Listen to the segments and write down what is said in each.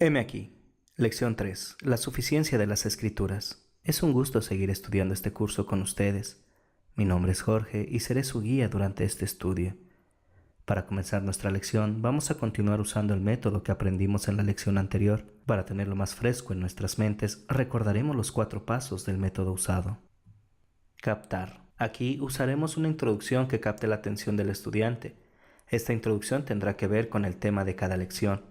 Heme aquí. Lección 3. La suficiencia de las Escrituras. Es un gusto seguir estudiando este curso con ustedes. Mi nombre es Jorge y seré su guía durante este estudio. Para comenzar nuestra lección, vamos a continuar usando el método que aprendimos en la lección anterior. Para tenerlo más fresco en nuestras mentes, recordaremos los 4 pasos del método usado. Captar. Aquí usaremos una introducción que capte la atención del estudiante. Esta introducción tendrá que ver con el tema de cada lección.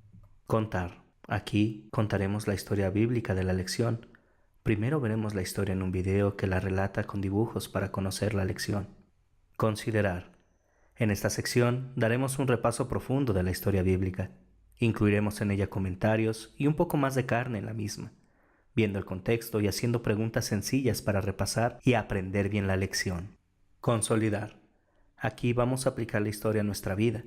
Contar. Aquí contaremos la historia bíblica de la lección. Primero veremos la historia en un video que la relata con dibujos para conocer la lección. Considerar. En esta sección daremos un repaso profundo de la historia bíblica. Incluiremos en ella comentarios y un poco más de carne en la misma, viendo el contexto y haciendo preguntas sencillas para repasar y aprender bien la lección. Consolidar. Aquí vamos a aplicar la historia a nuestra vida.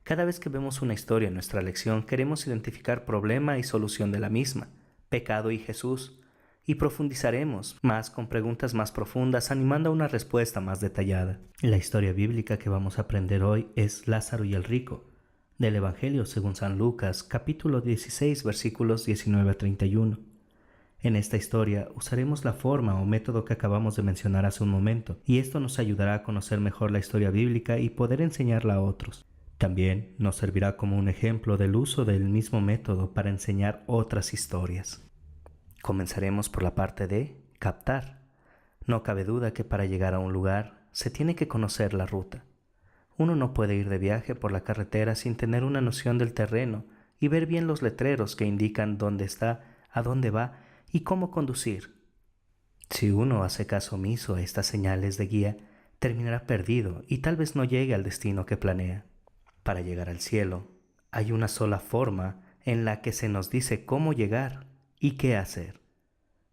Cada vez que vemos una historia en nuestra lección, queremos identificar problema y solución de la misma, pecado y Jesús, y profundizaremos más con preguntas más profundas, animando a una respuesta más detallada. La historia bíblica que vamos a aprender hoy es Lázaro y el rico, del Evangelio según San Lucas, capítulo 16, versículos 19 a 31. En esta historia usaremos la forma o método que acabamos de mencionar hace un momento, y esto nos ayudará a conocer mejor la historia bíblica y poder enseñarla a otros. También nos servirá como un ejemplo del uso del mismo método para enseñar otras historias. Comenzaremos por la parte de captar. No cabe duda que para llegar a un lugar se tiene que conocer la ruta. Uno no puede ir de viaje por la carretera sin tener una noción del terreno y ver bien los letreros que indican dónde está, a dónde va y cómo conducir. Si uno hace caso omiso a estas señales de guía, terminará perdido y tal vez no llegue al destino que planea. Para llegar al cielo, hay una sola forma en la que se nos dice cómo llegar y qué hacer.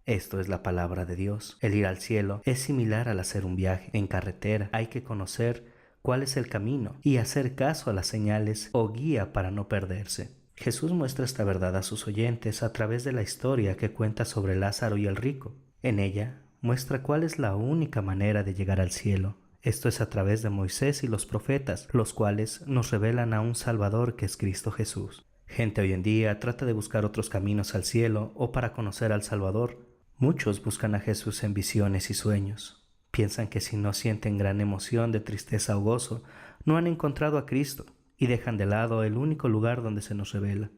Esto es la palabra de Dios. El ir al cielo es similar al hacer un viaje. En carretera hay que conocer cuál es el camino y hacer caso a las señales o guía para no perderse. Jesús muestra esta verdad a sus oyentes a través de la historia que cuenta sobre Lázaro y el rico. En ella muestra cuál es la única manera de llegar al cielo. Esto es a través de Moisés y los profetas, los cuales nos revelan a un Salvador que es Cristo Jesús. Gente hoy en día trata de buscar otros caminos al cielo o para conocer al Salvador. Muchos buscan a Jesús en visiones y sueños. Piensan que si no sienten gran emoción de tristeza o gozo, no han encontrado a Cristo y dejan de lado el único lugar donde se nos revela.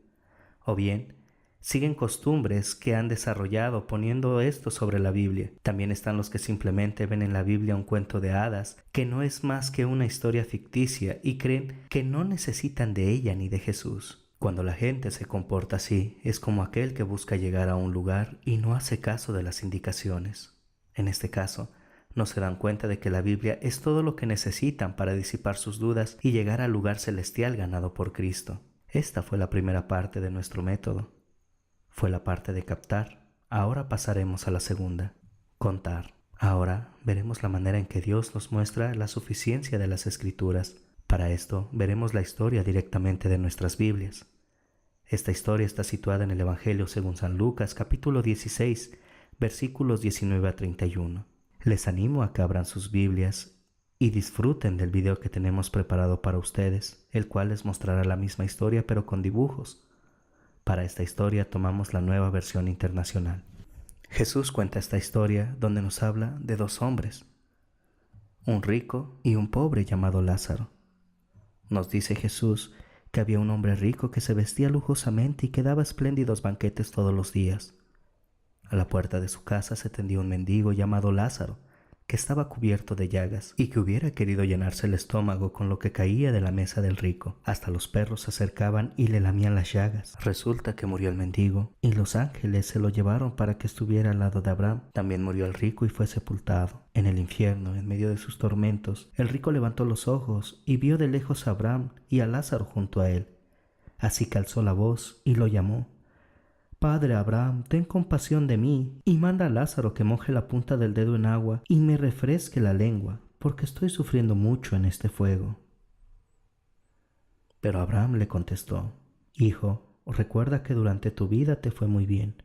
O bien, siguen costumbres que han desarrollado poniendo esto sobre la Biblia. También están los que simplemente ven en la Biblia un cuento de hadas que no es más que una historia ficticia y creen que no necesitan de ella ni de Jesús. Cuando la gente se comporta así, es como aquel que busca llegar a un lugar y no hace caso de las indicaciones. En este caso, no se dan cuenta de que la Biblia es todo lo que necesitan para disipar sus dudas y llegar al lugar celestial ganado por Cristo. Esta fue la primera parte de nuestro método. Fue la parte de captar. Ahora pasaremos a la segunda, contar. Ahora veremos la manera en que Dios nos muestra la suficiencia de las Escrituras. Para esto veremos la historia directamente de nuestras Biblias. Esta historia está situada en el Evangelio según San Lucas, capítulo 16, versículos 19 a 31. Les animo a que abran sus Biblias y disfruten del video que tenemos preparado para ustedes, el cual les mostrará la misma historia pero con dibujos. Para esta historia tomamos la Nueva Versión Internacional. Jesús cuenta esta historia donde nos habla de 2 hombres, un rico y un pobre llamado Lázaro. Nos dice Jesús que había un hombre rico que se vestía lujosamente y que daba espléndidos banquetes todos los días. A la puerta de su casa se tendía un mendigo llamado Lázaro, que estaba cubierto de llagas y que hubiera querido llenarse el estómago con lo que caía de la mesa del rico. Hasta los perros se acercaban y le lamían las llagas. Resulta que murió el mendigo y los ángeles se lo llevaron para que estuviera al lado de Abraham. También murió el rico y fue sepultado. En el infierno, en medio de sus tormentos, el rico levantó los ojos y vio de lejos a Abraham y a Lázaro junto a él. Así que alzó la voz y lo llamó: «Padre Abraham, ten compasión de mí, y manda a Lázaro que moje la punta del dedo en agua y me refresque la lengua, porque estoy sufriendo mucho en este fuego». Pero Abraham le contestó: «Hijo, recuerda que durante tu vida te fue muy bien,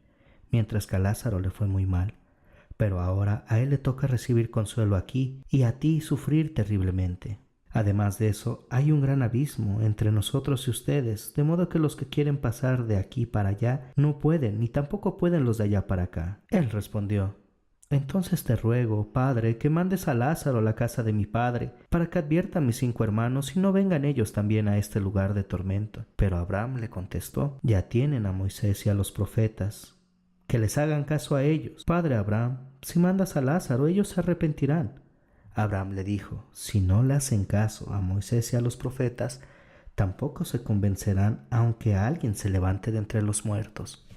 mientras que a Lázaro le fue muy mal. Pero ahora a él le toca recibir consuelo aquí y a ti sufrir terriblemente». Además de eso, hay un gran abismo entre nosotros y ustedes, de modo que los que quieren pasar de aquí para allá no pueden, ni tampoco pueden los de allá para acá. Él respondió: Entonces te ruego, Padre, que mandes a Lázaro a la casa de mi padre, para que advierta a mis 5 hermanos y no vengan ellos también a este lugar de tormento. Pero Abraham le contestó: Ya tienen a Moisés y a los profetas, que les hagan caso a ellos. Padre Abraham, si mandas a Lázaro, ellos se arrepentirán. Abraham le dijo: Si no le hacen caso a Moisés y a los profetas, tampoco se convencerán aunque alguien se levante de entre los muertos.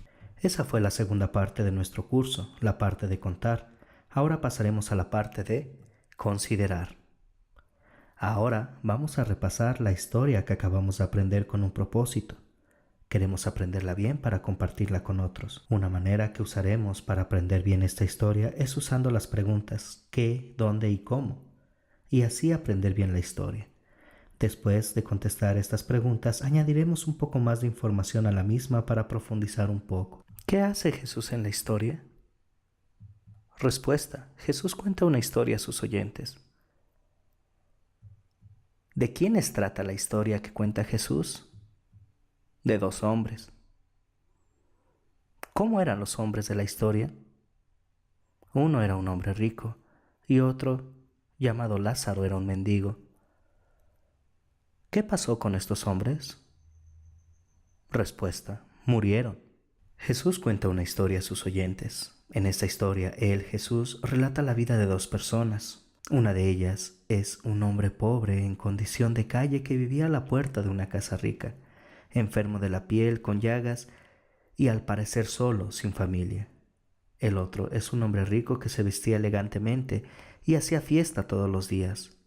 Esa fue la segunda parte de nuestro curso, la parte de contar. Ahora pasaremos a la parte de considerar. Ahora vamos a repasar la historia que acabamos de aprender con un propósito. Queremos aprenderla bien para compartirla con otros. Una manera que usaremos para aprender bien esta historia es usando las preguntas ¿qué?, ¿dónde? Y ¿cómo? Y así aprender bien la historia. Después de contestar estas preguntas, añadiremos un poco más de información a la misma para profundizar un poco. ¿Qué hace Jesús en la historia? Respuesta: Jesús cuenta una historia a sus oyentes. ¿De quiénes trata la historia que cuenta Jesús? De 2 hombres. ¿Cómo eran los hombres de la historia? Uno era un hombre rico y otro, llamado Lázaro, era un mendigo. ¿Qué pasó con estos hombres? Respuesta: murieron. Jesús cuenta una historia a sus oyentes. En esta historia, Jesús, relata la vida de 2 personas. Una de ellas es un hombre pobre en condición de calle que vivía a la puerta de una casa rica, enfermo de la piel, con llagas y al parecer solo, sin familia. El otro es un hombre rico que se vestía elegantemente y hacía fiesta todos los días.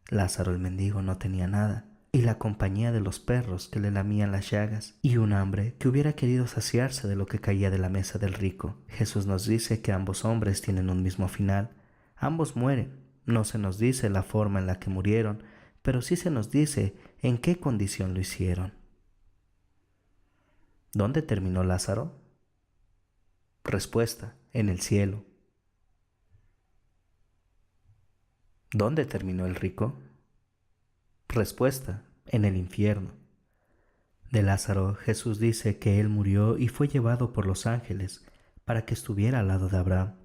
Lázaro el mendigo no tenía nada, y la compañía de los perros que le lamían las llagas, y un hambre que hubiera querido saciarse de lo que caía de la mesa del rico. Jesús nos dice que ambos hombres tienen un mismo final. Ambos mueren. No se nos dice la forma en la que murieron, pero sí se nos dice en qué condición lo hicieron. ¿Dónde terminó Lázaro? Respuesta: en el cielo. ¿Dónde terminó el rico? Respuesta: en el infierno. De Lázaro, Jesús dice que él murió y fue llevado por los ángeles para que estuviera al lado de Abraham.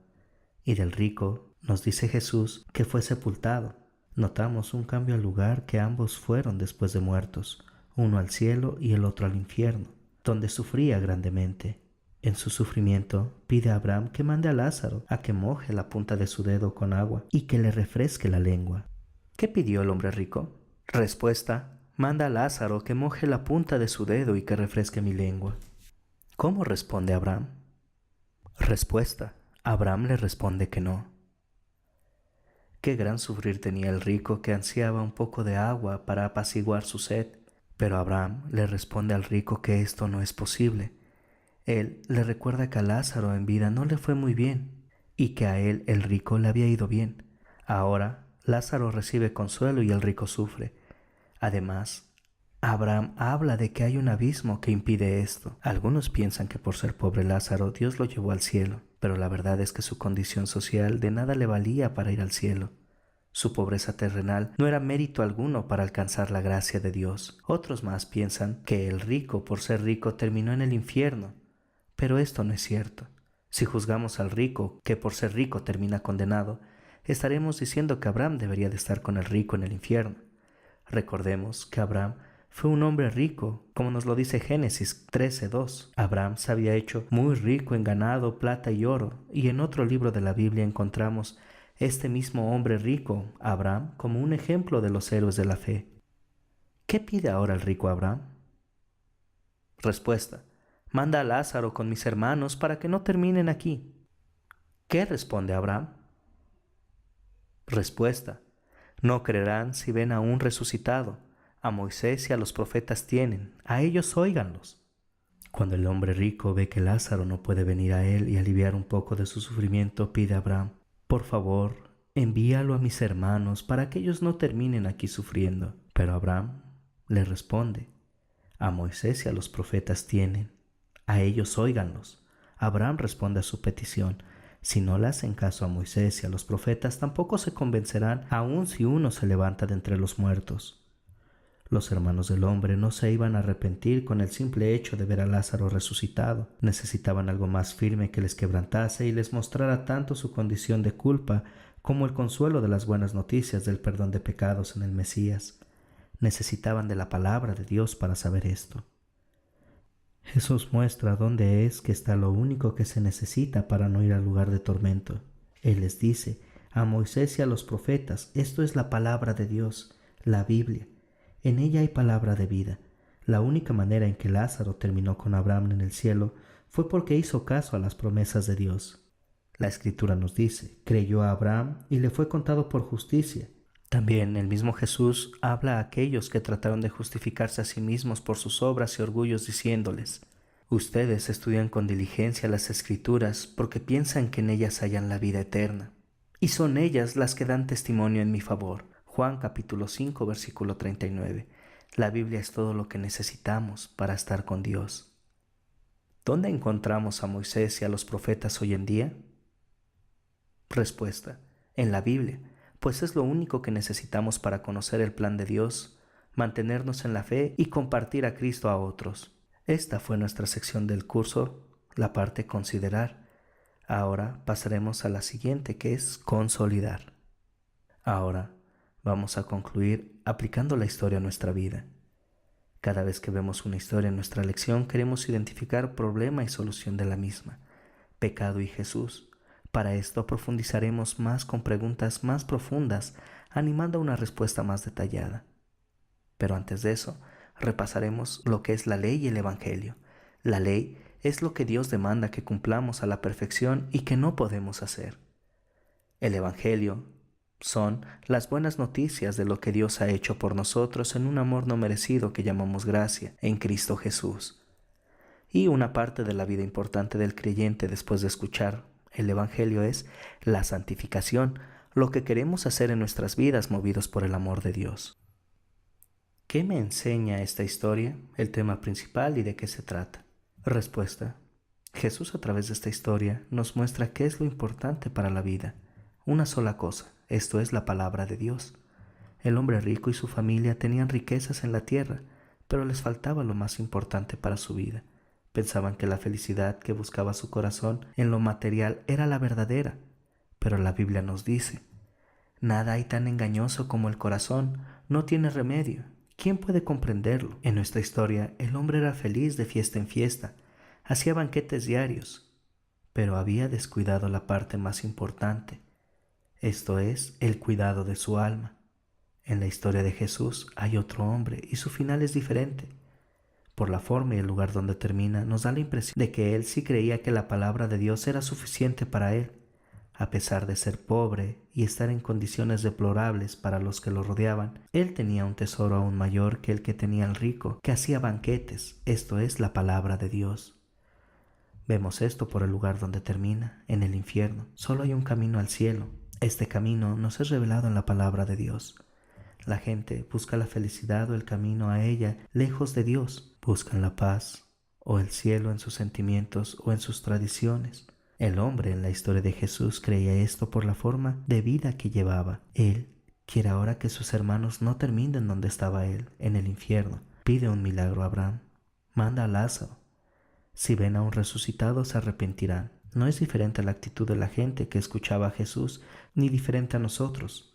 Y del rico, nos dice Jesús que fue sepultado. Notamos un cambio al lugar, que ambos fueron después de muertos, uno al cielo y el otro al infierno, donde sufría grandemente. En su sufrimiento, pide a Abraham que mande a Lázaro a que moje la punta de su dedo con agua y que le refresque la lengua. ¿Qué pidió el hombre rico? Respuesta: manda a Lázaro que moje la punta de su dedo y que refresque mi lengua. ¿Cómo responde Abraham? Respuesta: Abraham le responde que no. Qué gran sufrir tenía el rico, que ansiaba un poco de agua para apaciguar su sed. Pero Abraham le responde al rico que esto no es posible. Él le recuerda que a Lázaro en vida no le fue muy bien y que a él, el rico, le había ido bien. Ahora Lázaro recibe consuelo y el rico sufre. Además, Abraham habla de que hay un abismo que impide esto. Algunos piensan que por ser pobre Lázaro, Dios lo llevó al cielo, pero la verdad es que su condición social de nada le valía para ir al cielo. Su pobreza terrenal no era mérito alguno para alcanzar la gracia de Dios. Otros más piensan que el rico, por ser rico, terminó en el infierno, pero esto no es cierto. Si juzgamos al rico, que por ser rico termina condenado, estaremos diciendo que Abraham debería de estar con el rico en el infierno. Recordemos que Abraham fue un hombre rico, como nos lo dice Génesis 13:2. Abraham se había hecho muy rico en ganado, plata y oro, y en otro libro de la Biblia encontramos este mismo hombre rico, Abraham, como un ejemplo de los héroes de la fe. ¿Qué pide ahora el rico Abraham? Respuesta: manda a Lázaro con mis hermanos para que no terminen aquí. ¿Qué responde Abraham? Respuesta: no creerán si ven a un resucitado. A Moisés y a los profetas tienen, a ellos óiganlos. Cuando el hombre rico ve que Lázaro no puede venir a él y aliviar un poco de su sufrimiento, pide a Abraham: por favor, envíalo a mis hermanos para que ellos no terminen aquí sufriendo. Pero Abraham le responde: a Moisés y a los profetas tienen, a ellos óiganlos. Abraham responde a su petición: Si no le hacen caso a Moisés y a los profetas, tampoco se convencerán, aun si uno se levanta de entre los muertos. Los hermanos del hombre no se iban a arrepentir con el simple hecho de ver a Lázaro resucitado. Necesitaban algo más firme que les quebrantase y les mostrara tanto su condición de culpa como el consuelo de las buenas noticias del perdón de pecados en el Mesías. Necesitaban de la palabra de Dios para saber esto. Jesús muestra dónde es que está lo único que se necesita para no ir al lugar de tormento. Él les dice a Moisés y a los profetas: esto es la palabra de Dios, la Biblia. En ella hay palabra de vida. La única manera en que Lázaro terminó con Abraham en el cielo fue porque hizo caso a las promesas de Dios. La Escritura nos dice: creyó a Abraham y le fue contado por justicia. También el mismo Jesús habla a aquellos que trataron de justificarse a sí mismos por sus obras y orgullos, diciéndoles: ustedes estudian con diligencia las Escrituras porque piensan que en ellas hallan la vida eterna, y son ellas las que dan testimonio en mi favor. Juan capítulo 5, versículo 39. La Biblia es todo lo que necesitamos para estar con Dios. ¿Dónde encontramos a Moisés y a los profetas hoy en día? Respuesta: en la Biblia, pues es lo único que necesitamos para conocer el plan de Dios, mantenernos en la fe y compartir a Cristo a otros. Esta fue nuestra sección del curso, la parte considerar. Ahora pasaremos a la siguiente, que es consolidar. Ahora vamos a concluir aplicando la historia a nuestra vida. Cada vez que vemos una historia en nuestra lección, queremos identificar problema y solución de la misma, pecado y Jesús. Para esto profundizaremos más con preguntas más profundas, animando a una respuesta más detallada. Pero antes de eso, repasaremos lo que es la ley y el Evangelio. La ley es lo que Dios demanda que cumplamos a la perfección y que no podemos hacer. El Evangelio son las buenas noticias de lo que Dios ha hecho por nosotros en un amor no merecido que llamamos gracia en Cristo Jesús. Y una parte de la vida importante del creyente después de escuchar el Evangelio es la santificación, lo que queremos hacer en nuestras vidas movidos por el amor de Dios. ¿Qué me enseña esta historia? El tema principal y de qué se trata. Respuesta: Jesús a través de esta historia nos muestra qué es lo importante para la vida. Una sola cosa, esto es la palabra de Dios. El hombre rico y su familia tenían riquezas en la tierra, pero les faltaba lo más importante para su vida. Pensaban que la felicidad que buscaba su corazón en lo material era la verdadera, pero la Biblia nos dice: nada hay tan engañoso como el corazón, no tiene remedio. ¿Quién puede comprenderlo? En nuestra historia, el hombre era feliz de fiesta en fiesta, hacía banquetes diarios, pero había descuidado la parte más importante, esto es, el cuidado de su alma. En la historia de Jesús hay otro hombre y su final es diferente. Por la forma y el lugar donde termina, nos da la impresión de que él sí creía que la palabra de Dios era suficiente para él. A pesar de ser pobre y estar en condiciones deplorables para los que lo rodeaban, él tenía un tesoro aún mayor que el que tenía el rico, que hacía banquetes, esto es, la palabra de Dios. Vemos esto por el lugar donde termina, en el infierno. Solo hay un camino al cielo. Este camino nos es revelado en la palabra de Dios. La gente busca la felicidad o el camino a ella lejos de Dios. Buscan la paz o el cielo en sus sentimientos o en sus tradiciones. El hombre en la historia de Jesús creía esto por la forma de vida que llevaba. Él quiere ahora que sus hermanos no terminen donde estaba él, en el infierno. Pide un milagro a Abraham. Manda a Lázaro. Si ven a un resucitado, se arrepentirán. No es diferente a la actitud de la gente que escuchaba a Jesús, ni diferente a nosotros.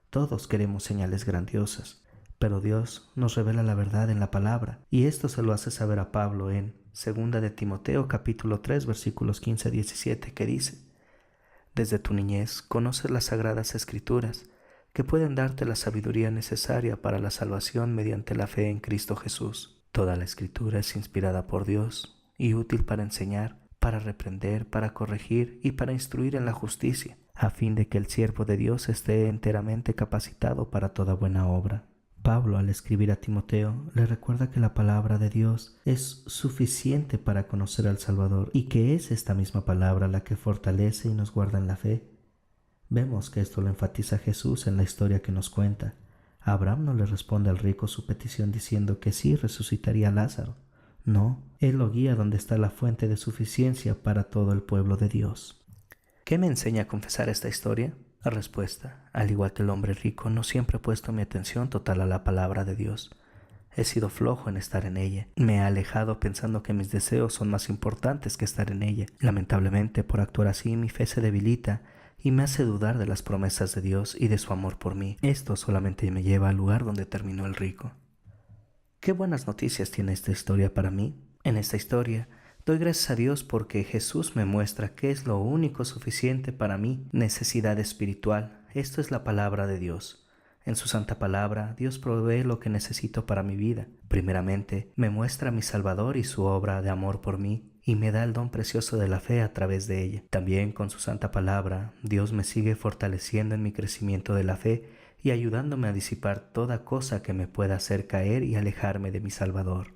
Todos queremos señales grandiosas, pero Dios nos revela la verdad en la palabra, y esto se lo hace saber a Pablo en 2 de Timoteo capítulo 3 versículos 15-17, que dice: desde tu niñez conoces las sagradas escrituras, que pueden darte la sabiduría necesaria para la salvación mediante la fe en Cristo Jesús. Toda la escritura es inspirada por Dios y útil para enseñar, para reprender, para corregir y para instruir en la justicia, a fin de que el siervo de Dios esté enteramente capacitado para toda buena obra. Pablo, al escribir a Timoteo, le recuerda que la palabra de Dios es suficiente para conocer al Salvador y que es esta misma palabra la que fortalece y nos guarda en la fe. Vemos que esto lo enfatiza Jesús en la historia que nos cuenta. Abraham no le responde al rico su petición diciendo que sí resucitaría a Lázaro. No, él lo guía donde está la fuente de suficiencia para todo el pueblo de Dios. ¿Qué me enseña a confesar esta historia? La respuesta: al igual que el hombre rico, no siempre he puesto mi atención total a la palabra de Dios. He sido flojo en estar en ella. Me he alejado pensando que mis deseos son más importantes que estar en ella. Lamentablemente, por actuar así, mi fe se debilita y me hace dudar de las promesas de Dios y de su amor por mí. Esto solamente me lleva al lugar donde terminó el rico. ¿Qué buenas noticias tiene esta historia para mí? En esta historia, doy gracias a Dios porque Jesús me muestra qué es lo único suficiente para mi necesidad espiritual. Esto es la palabra de Dios. En su santa palabra, Dios provee lo que necesito para mi vida. Primeramente, me muestra a mi Salvador y su obra de amor por mí, y me da el don precioso de la fe a través de ella. También con su santa palabra, Dios me sigue fortaleciendo en mi crecimiento de la fe y ayudándome a disipar toda cosa que me pueda hacer caer y alejarme de mi Salvador.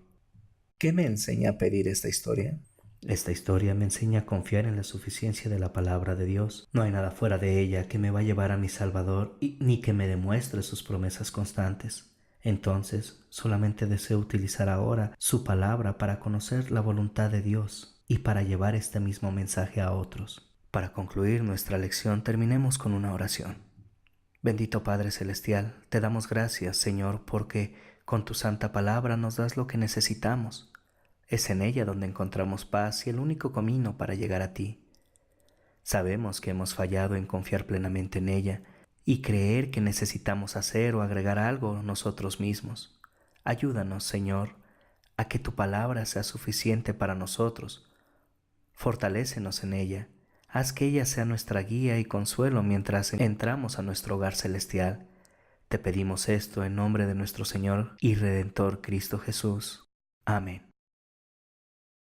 ¿Qué me enseña a pedir esta historia? Esta historia me enseña a confiar en la suficiencia de la palabra de Dios. No hay nada fuera de ella que me va a llevar a mi Salvador ni que me demuestre sus promesas constantes. Entonces, solamente deseo utilizar ahora su palabra para conocer la voluntad de Dios y para llevar este mismo mensaje a otros. Para concluir nuestra lección, terminemos con una oración. Bendito Padre Celestial, te damos gracias, Señor, porque con tu santa palabra nos das lo que necesitamos. Es en ella donde encontramos paz y el único camino para llegar a ti. Sabemos que hemos fallado en confiar plenamente en ella y creer que necesitamos hacer o agregar algo nosotros mismos. Ayúdanos, Señor, a que tu palabra sea suficiente para nosotros. Fortalécenos en ella. Haz que ella sea nuestra guía y consuelo mientras entramos a nuestro hogar celestial. Te pedimos esto en nombre de nuestro Señor y Redentor Cristo Jesús. Amén.